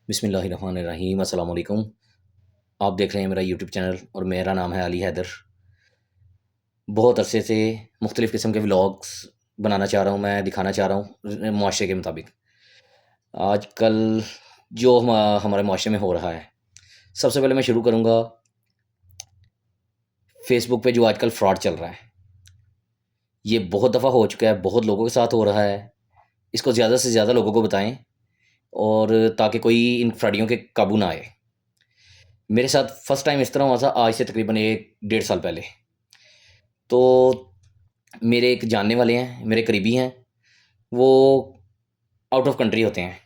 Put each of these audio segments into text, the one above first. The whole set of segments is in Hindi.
बिस्मिल्लाहिर्रहमानिर्रहीम अस्सलाम वालेकुम। आप देख रहे हैं मेरा यूट्यूब चैनल और मेरा नाम है अली हैदर। बहुत अरसे से मुख्तलिफ़ किस्म के व्लॉग्स बनाना चाह रहा हूँ, मैं दिखाना चाह रहा हूँ मुआशरे के मुताबिक। आजकल जो हमारे मुआशरे में हो रहा है, सबसे पहले मैं शुरू करूँगा फ़ेसबुक पे जो आजकल फ्रॉड चल रहा है। ये बहुत दफ़ा हो चुका है, बहुत लोगों के साथ हो रहा है। इसको ज़्यादा से ज़्यादा लोगों को बताएँ और ताकि कोई इन फ्रॉडियों के काबू ना आए। मेरे साथ फर्स्ट टाइम इस तरह हुआ था आज से तकरीबन 1 डेढ़ साल पहले। तो मेरे एक जानने वाले हैं, मेरे करीबी हैं, वो आउट ऑफ कंट्री होते हैं।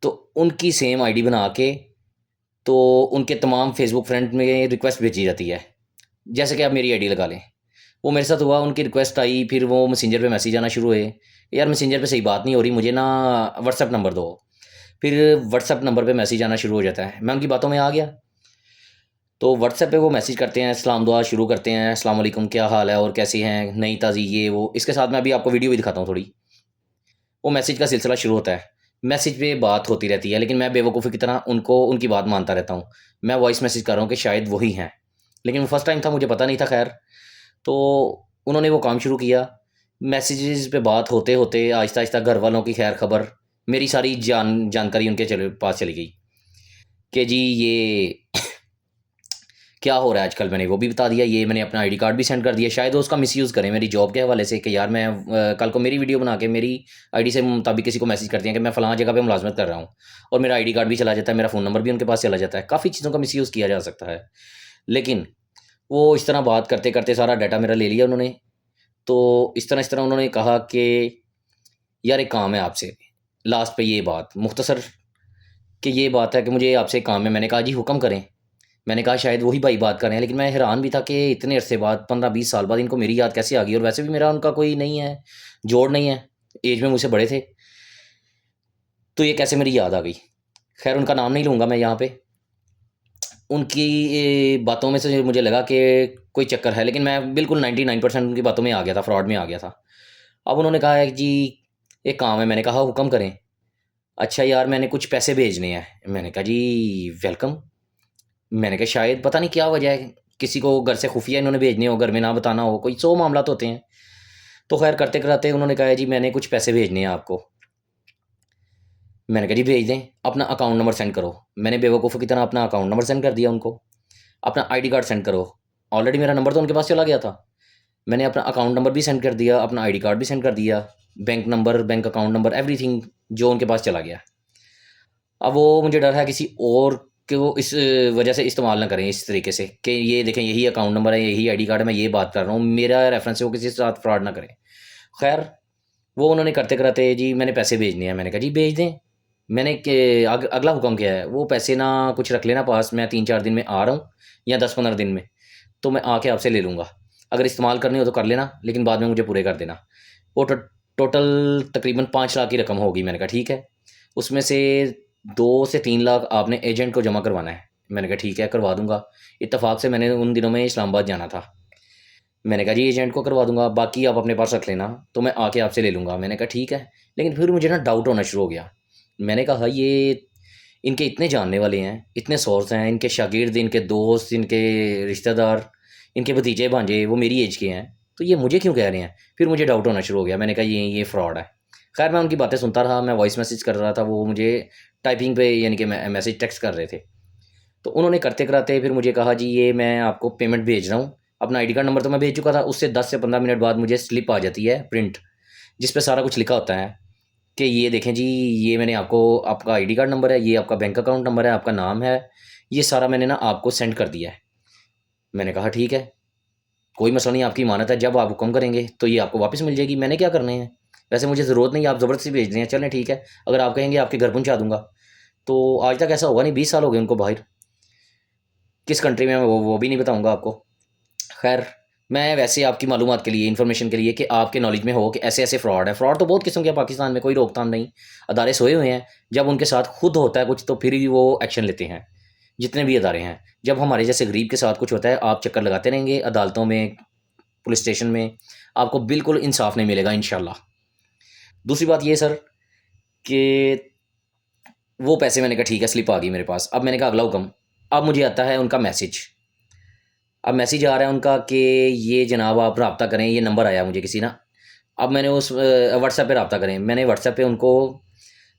तो उनकी सेम आईडी बना के तो उनके तमाम फ़ेसबुक फ्रेंड में रिक्वेस्ट भेजी जाती है। जैसे कि आप मेरी आईडी लगा लें। वो मेरे साथ हुआ, उनकी रिक्वेस्ट आई, फिर वो मैसेंजर पे मैसेज आना शुरू हुए। यार मैसेंजर पे सही बात नहीं हो रही, मुझे ना व्हाट्सएप नंबर दो। फिर व्हाट्सएप नंबर पे मैसेज आना शुरू हो जाता है। मैं उनकी बातों में आ गया। तो व्हाट्सएप पे वो मैसेज करते हैं, सलाम दुआ शुरू करते हैं, अस्सलाम वालेकुम क्या हाल है और कैसे हैं, नई ताज़ी ये वो। इसके साथ मैं अभी आपको वीडियो भी दिखाता हूँ थोड़ी। वो मैसेज का सिलसिला शुरू होता है। मैसेज पे बात होती रहती है, लेकिन मैं बेवकूफ़ी की तरह उनको उनकी बात मानता रहता हूँ। मैं वॉइस मैसेज कर रहा हूँ कि शायद वही हैं, लेकिन वो फर्स्ट टाइम था, मुझे पता नहीं था खैर। तो उन्होंने वो काम शुरू किया। मैसेजेस पे बात होते-होते आहिस्ता-आहिस्ता घर वालों की खैर खबर, मेरी सारी जानकारी उनके पास चली गई कि जी ये क्या हो रहा है आजकल। मैंने वो भी बता दिया, ये मैंने अपना आईडी कार्ड भी सेंड कर दिया। शायद वो उसका मिसयूज़ करें मेरी जॉब के हवाले से कि यार मैं कल को मेरी वीडियो बना के मेरी आईडी से मुताबिक किसी को मैसेज कर दिया कि मैं फ़लाँ जगह पे मुलाज़मत कर रहा हूँ और मेरा आईडी कार्ड भी चला जाता है, मेरा फ़ोन नंबर भी उनके पास चला जाता है। काफ़ी चीज़ों का मिसयूज़ किया जा सकता है। लेकिन वो इस तरह बात करते-करते सारा डाटा मेरा ले लिया उन्होंने। तो इस तरह उन्होंने कहा कि यार एक काम है आपसे, लास्ट पे ये बात मुख्तसर कि ये बात है कि मुझे आपसे एक काम है। मैंने कहा जी हुक्म करें। मैंने कहा शायद वही भाई बात कर रहे हैं, लेकिन मैं हैरान भी था कि इतने अरसे बाद 15-20 साल बाद इनको मेरी याद कैसे आ गई, और वैसे भी मेरा उनका कोई नहीं है, जोड़ नहीं है, ऐज में मुझसे बड़े थे। तो ये कैसे मेरी याद आ गई? ख़ैर उनका नाम नहीं लूँगा मैं यहाँ पे। उनकी बातों में से मुझे लगा कि कोई चक्कर है, लेकिन मैं बिल्कुल 99% उनकी बातों में आ गया था, फ्रॉड में आ गया था। अब उन्होंने कहा है जी एक काम है। मैंने कहा हुक्म करें। अच्छा यार मैंने कुछ पैसे भेजने हैं। मैंने कहा जी वेलकम। मैंने कहा शायद पता नहीं क्या वजह है, किसी को घर से खुफिया इन्होंने भेजने हो, घर में ना बताना हो, कोई 100 मामलात होते हैं। तो खैर करते-कराते उन्होंने कहा जी मैंने कुछ पैसे भेजने हैं आपको। मैंने कहा जी भेज दें, अपना अकाउंट नंबर सेंड करो। मैंने बेवकूफ़ों की तरह अपना अकाउंट नंबर सेंड कर दिया उनको। अपना आईडी कार्ड सेंड करो। ऑलरेडी मेरा नंबर तो उनके पास चला गया था। मैंने अपना अकाउंट नंबर भी सेंड कर दिया, अपना आईडी कार्ड भी सेंड कर दिया, bank number, bank account number, everything जो उनके पास चला गया। अब वो मुझे डर है किसी और को इस वजह से इस्तेमाल ना करें इस तरीके से कि ये देखें यही अकाउंट नंबर है, यही आईडी कार्ड है, मैं ये बात कर रहा हूँ, मेरा रेफरेंस से वो किसी के साथ फ्रॉड ना करें। खैर वो उन्होंने करते-कराते जी मैंने पैसे भेजने हैं। मैंने कहा जी भेज दें। मैंने के अगला हुक्म क्या है, वो पैसे ना कुछ रख लेना पास, मैं 3-4 दिन में आ रहा हूँ या 10-15 दिन में, तो मैं आके आपसे ले लूँगा। अगर इस्तेमाल करने हो तो कर लेना, लेकिन बाद में मुझे पूरे कर देना। वो टोटल तकरीबन 5 लाख की रकम होगी। मैंने कहा ठीक है। उसमें से 2 से 3 लाख आपने एजेंट को जमा करवाना है। मैंने कहा ठीक है करवा दूँगा। इत्तेफ़ाक से मैंने उन दिनों में इस्लामाबाद जाना था। मैंने कहा जी एजेंट को करवा दूँगा, बाकी आप अपने पास रख लेना, तो मैं आके आपसे ले लूँगा। मैंने कहा ठीक है। लेकिन फिर मुझे ना डाउट होना शुरू हो गया। मैंने कहा ये इनके इतने जानने वाले हैं, इतने सोर्स हैं, इनके शागिर्द, इनके दोस्त, इनके रिश्तेदार, इनके भतीजे-भांजे वो मेरी ऐज के हैं, तो ये मुझे क्यों कह रहे हैं? फिर मुझे डाउट होना शुरू हो गया। मैंने कहा ये फ्रॉड है। खैर मैं उनकी बातें सुनता रहा, मैं वॉइस मैसेज कर रहा था, वो मुझे टाइपिंग पे यानी कि मैसेज टेक्स्ट कर रहे थे। तो उन्होंने करते-कराते फिर मुझे कहा जी ये मैं आपको पेमेंट भेज रहा हूँ। अपना आईडी कार्ड नंबर तो मैं भेज चुका था, उससे 10 से 15 मिनट बाद मुझे स्लिप आ जाती है प्रिंट, जिस पे सारा कुछ लिखा होता है कि ये देखें जी ये मैंने आपको, आपका आईडी कार्ड नंबर है, ये आपका बैंक अकाउंट नंबर है, आपका नाम है, ये सारा मैंने ना आपको सेंड कर दिया है। मैंने कहा ठीक है, कोई मसला नहीं, आपकी इमानत है, जब आप हुक्म करेंगे तो ये आपको वापस मिल जाएगी, मैंने क्या करने हैं? वैसे मुझे ज़रूरत नहीं है, आप ज़बरदस्ती भेज रहे हैं, चलें ठीक है, अगर आप कहेंगे आपके घर पहुँचा दूँगा। तो आज तक ऐसा होगा नहीं, 20 साल हो गए उनको बाहर, किस कंट्री में है वो भी नहीं बताऊँगा आपको। खैर मैं वैसे आपकी मालूमात के लिए, इन्फॉर्मेशन के लिए कि आपके नॉलेज में हो कि ऐसे-ऐसे फ्रॉड है। फ्रॉड तो बहुत किस्म के हैं पाकिस्तान में, कोई रोकथाम नहीं। अदारे सोए हुए हैं, जब उनके साथ खुद होता है कुछ तो फिर ही वो एक्शन लेते हैं, जितने भी अदारे हैं। जब हमारे जैसे गरीब के साथ कुछ होता है, आप चक्कर लगाते रहेंगे अदालतों में, पुलिस स्टेशन में, आपको बिल्कुल इंसाफ नहीं मिलेगा इंशाल्लाह। दूसरी बात ये सर कि वो पैसे मैंने कहा ठीक है, स्लिप आ गई मेरे पास। अब मैंने कहा अगला हुक्म। अब मुझे आता है उनका मैसेज। अब मैसेज आ रहा है उनका कि ये जनाब आप रब्ता करें, ये नंबर आया मुझे किसी ना। अब मैंने उस व्हाट्सएप पे रब्ता करें, मैंने व्हाट्सएप पे उनको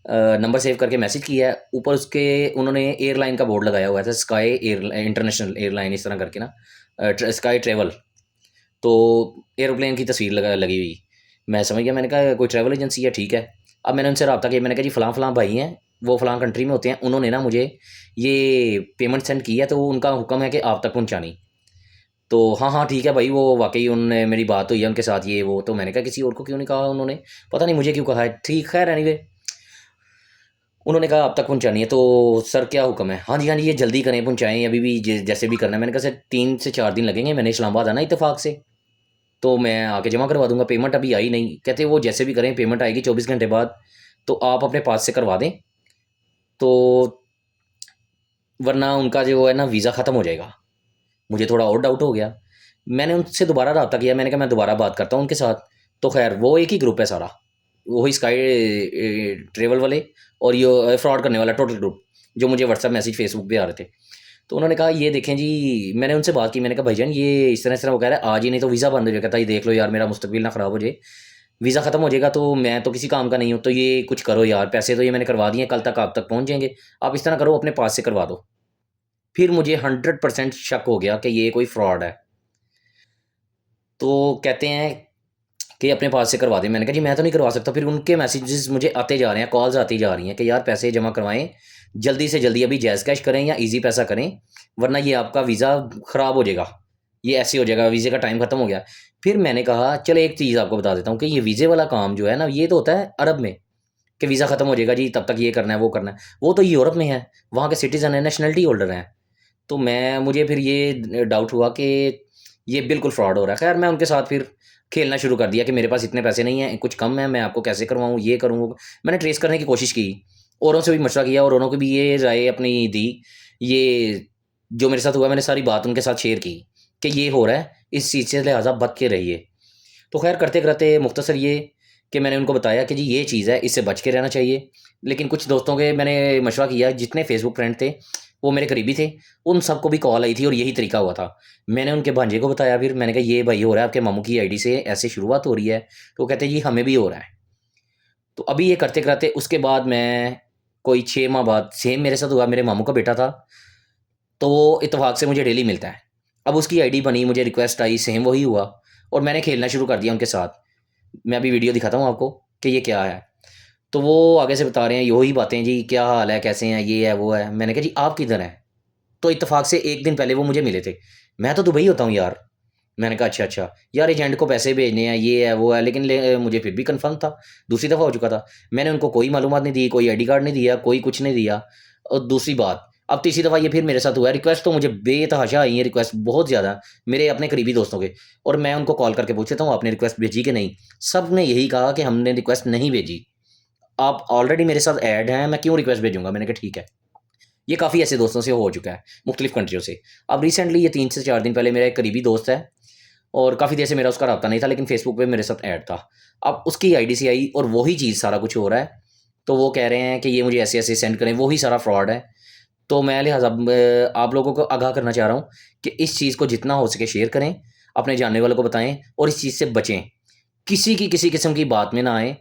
नंबर सेव करके मैसेज किया है। ऊपर उसके उन्होंने एयरलाइन का बोर्ड लगाया हुआ था, स्काई एयर इंटरनेशनल एयरलाइन इस तरह करके ना, स्काई ट्रेवल। तो एरोप्लेन की तस्वीर लगी हुई। मैं समझ गया, मैंने कहा कोई ट्रैवल एजेंसी है, ठीक है। अब मैंने उनसे रब्ता किया, मैंने कहा जी फ़लाँ फ़लाँ भाई हैं, वो फ़लाँ कंट्री में होते हैं, उन्होंने ना मुझे ये पेमेंट सेंड की है, तो उनका हुक्म है कि आप तक पहुँचानी। तो हाँ, हाँ, ठीक है भाई, वो वाक़ई उन्होंने मेरी बात हुई है उनके साथ ये वो। तो मैंने कहा किसी और को क्यों नहीं कहा उन्होंने? पता नहीं मुझे क्यों कहा है। ठीक, ख़ैर एनीवे, उन्होंने कहा आप तक पहुँचानी है। तो सर क्या हुक्म है? हाँ जी, हाँ जी, ये जल्दी करें, पहुँचाएँ अभी भी जैसे भी करना है। मैंने कहा सर 3 से 4 दिन लगेंगे, मैंने इस्लामाबाद आना इत्तेफ़ाक से, तो मैं आके जमा करवा दूँगा, पेमेंट अभी आई नहीं। कहते वो जैसे भी करें पेमेंट आएगी 24 घंटे बाद, तो आप अपने पास से करवा दें, तो वरना उनका जो है ना वीज़ा ख़त्म हो जाएगा। मुझे थोड़ा और डाउट हो गया। मैंने उनसे दोबारा रब्ता किया, मैंने कहा मैं दोबारा बात करता हूँ उनके साथ। तो ख़ैर वो एक ही ग्रुप है सारा, वही स्काई ट्रैवल वाले और ये फ्रॉड करने वाला टोटल ग्रुप, जो मुझे व्हाट्सएप मैसेज फेसबुक पे आ रहे थे। तो उन्होंने कहा ये देखें जी, मैंने उनसे बात की, मैंने कहा भाईजान ये इस तरह वो कह रहा है आज ही नहीं तो वीज़ा बंद हो जाएगा। कहता ये देख लो यार, मेरा मुस्तकबिल ना ख़राब हो जाए, वीज़ा ख़त्म हो जाएगा तो मैं तो किसी काम का नहीं हूँ, तो ये कुछ करो यार, पैसे तो ये मैंने करवा दिए हैं, कल तक आप तक पहुँच जाएँगे, आप इस तरह करो अपने पास से करवा दो। फिर मुझे 100% शक हो गया कि ये कोई फ्रॉड है। तो कहते हैं कि अपने पास से करवा दें। मैंने कहा जी मैं तो नहीं करवा सकता। फिर उनके मैसेजेस मुझे आते जा रहे हैं, कॉल्स आती जा रही हैं कि यार पैसे जमा करवाएँ, जल्दी से जल्दी अभी जैज़ कैश करें या ईज़ी पैसा करें, वरना ये आपका वीज़ा ख़राब हो जाएगा। ये ऐसे हो जाएगा, वीज़े का टाइम ख़त्म हो गया। फिर मैंने कहा चलो एक चीज़ आपको बता देता हूँ कि ये वीज़े वाला काम जो है ना, ये तो होता है अरब में, कि वीज़ा ख़त्म हो जाएगा जी, तब तक ये करना है, वो करना है। वो तो यूरोप में है, वहाँ के सिटीज़न हैं, नेशनैलिटी होल्डर हैं। तो मुझे फिर ये डाउट हुआ कि ये बिल्कुल फ्रॉड हो रहा है। ख़ैर मैं उनके साथ फिर खेलना शुरू कर दिया कि मेरे पास इतने पैसे नहीं हैं, कुछ कम है, मैं आपको कैसे करवाऊँ, ये करूँ, वो मैंने ट्रेस करने की कोशिश की, औरों से भी मशवरा किया और औरों को भी ये राय अपनी दी। ये जो मेरे साथ हुआ मैंने सारी बात उनके साथ शेयर की कि ये हो रहा है, इस चीज़ से लिहाज़ा बच के रहिए। तो ख़ैर करते-करते मुख़्तसर ये कि मैंने उनको बताया कि जी ये चीज़ है, इससे बच के रहना चाहिए। लेकिन कुछ दोस्तों के मैंने मशवरा किया, जितने फ़ेसबुक फ्रेंड थे, वो मेरे करीबी थे, उन सबको भी कॉल आई थी और यही तरीका हुआ था। मैंने उनके भांजे को बताया, फिर मैंने कहा ये भाई हो रहा है आपके मामू की आईडी से ऐसे शुरुआत हो रही है, तो वो कहते हैं जी हमें भी हो रहा है। तो अभी ये करते-करते उसके बाद मैं कोई 6 माह बाद सेम मेरे साथ हुआ, मेरे मामू का बेटा था, तो वो इत्तेफ़ाक से मुझे डेली मिलता है। अब उसकी आईडी बनी, मुझे रिक्वेस्ट आई, सेम वही हुआ और मैंने खेलना शुरू कर दिया उनके साथ। मैं अभी वीडियो दिखाता हूँ आपको कि ये क्या है। तो वो आगे से बता रहे हैं, यही बातें जी, क्या हाल है, कैसे हैं, ये है, वो है। मैंने कहा जी आप किधर हैं? तो इत्तेफ़ाक से 1 दिन पहले वो मुझे मिले थे। मैं तो दुबई होता हूँ यार। मैंने कहा अच्छा, अच्छा। यार एजेंट को पैसे भेजने हैं, ये है, वो है, लेकिन मुझे फिर भी कन्फर्म था, दूसरी दफ़ा हो चुका था। मैंने उनको कोई मालूमात नहीं दी, कोई आईडी कार्ड नहीं दिया, कोई कुछ नहीं दिया। और दूसरी बात, अब तीसरी दफ़ा ये फिर मेरे साथ हुआ है, रिक्वेस्ट तो मुझे बेतहाशा आई है, रिक्वेस्ट बहुत ज़्यादा, मेरे अपने करीबी दोस्तों के। और मैं उनको कॉल करके पूछ लेता हूँ, आपने रिक्वेस्ट भेजी कि नहीं? सब ने यही कहा कि हमने रिक्वेस्ट नहीं भेजी। आप ऑलरेडी मेरे साथ ऐड हैं, मैं क्यों रिक्वेस्ट भेजूँगा? मैंने कहा ठीक है। ये काफ़ी ऐसे दोस्तों से हो चुका है, मुख्तलिफ़ कंट्रियों से। अब रिसेंटली ये 3 से 4 दिन पहले मेरा एक करीबी दोस्त है और काफ़ी देर से मेरा उसका राब्ता नहीं था, लेकिन फ़ेसबुक पे मेरे साथ ऐड था। अब उसकी आईडी से आई और वही चीज़ सारा कुछ हो रहा है। तो वो कह रहे हैं कि ये मुझे ऐसे-ऐसे सेंड करें, वही सारा फ्रॉड है। तो मैं लिहाज़ा आप लोगों को आगाह करना चाह रहा हूँ कि इस चीज़ को जितना हो सके शेयर करें, अपने जानने वालों को बताएँ और इस चीज़ से बचें। किसी की किसी किस्म की बात में ना आएँ।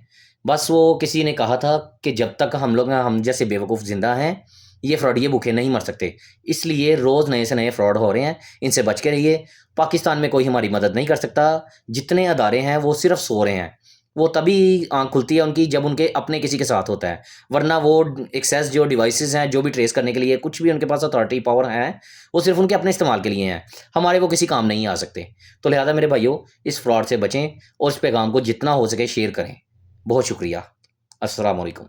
बस वो किसी ने कहा था कि जब तक हम जैसे बेवकूफ़ ज़िंदा हैं, ये फ्रॉडिये भूखे नहीं मर सकते। इसलिए रोज़ नए से नए फ्रॉड हो रहे हैं, इनसे बच के रहिए। पाकिस्तान में कोई हमारी मदद नहीं कर सकता। जितने अदारे हैं वो सिर्फ़ सो रहे हैं। वो तभी आँख खुलती है उनकी जब उनके अपने किसी के साथ होता है। वरना वो एक्सेस जो डिवाइसेज़ हैं, जो भी ट्रेस करने के लिए कुछ भी उनके पास अथॉरिटी पावर है, वो सिर्फ़ उनके अपने इस्तेमाल के लिए हैं। हमारे वो किसी काम नहीं आ सकते। तो लिहाज़ा मेरे भाइयों, इस फ्रॉड से बचें और इस पैगाम को जितना हो सके शेयर करें। बहुत शुक्रिया। अस्सलाम वालेकुम।